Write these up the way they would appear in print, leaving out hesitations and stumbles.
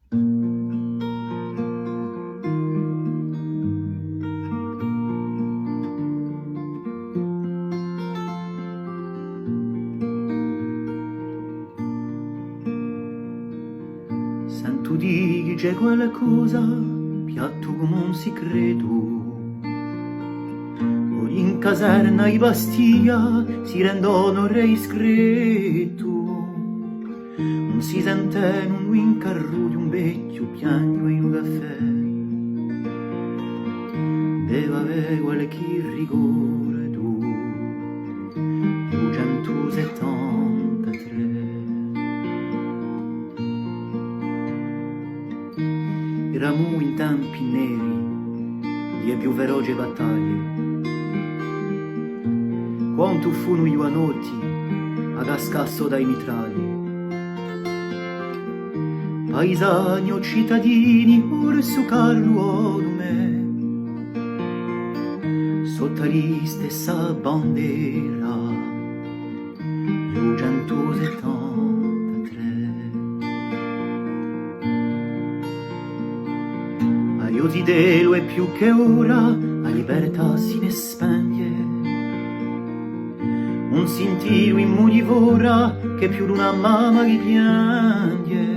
Sento di c'è qualcosa piatto come un segreto. In caserna i bastia si rendono re iscritto. Non si sente un incarro di un vecchio piano in un caffè. Deve avere qualche rigore tu, 273. Eravamo in tempi neri di più veloci battaglie. Quanto furono io a notti a cascasso dai mitragli. Paesani o cittadini orso Carlo me, sotto la stessa bandiera, 273. Ma io ti delo è più che ora, la libertà si ne spegne. Un sentiro in mu divora che più d'una mamma che piange.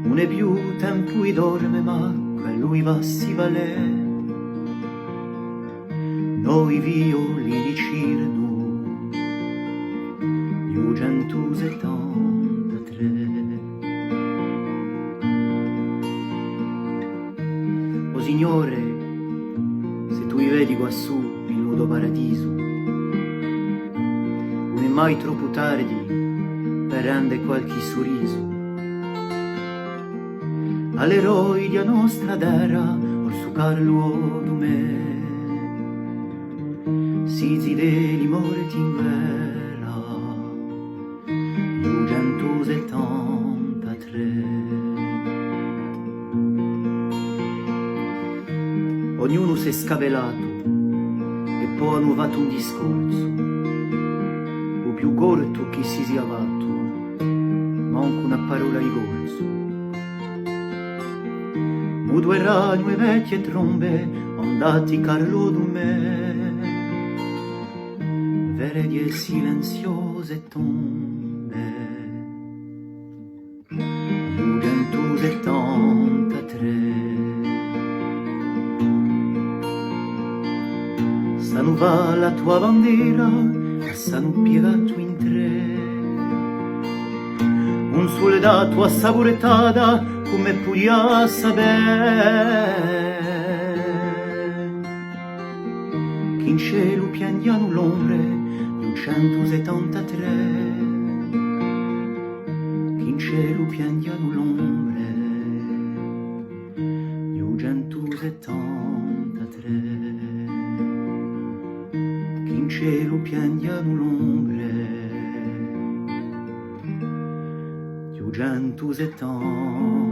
Non è più tempo di dorme ma quello i vassi valè. Noi violini cirno 273. O Signore, se tu li vedi quassù il nudo paradiso, non è mai troppo tardi per rendere qualche sorriso all'eroi della nostra terra, orso Carlo me. Si dei morti in guerra, 273. Ognuno si è scavelato e poi hanno fatto un discorso, o più corto che si sia fatto, manco una parola di corso. Muto e ragno e vecchie trombe, andati Carlo me, verdi e silenziose tombe, 273. S'hanno va la tua bandiera, s'hanno piegato in tre. Un soldato assaporetata come podia sapere che in cielo piangiano l'ombre di 273. Che in cielo piangiano l'ombre di 273. Che in cielo piangiano l'ombre 270.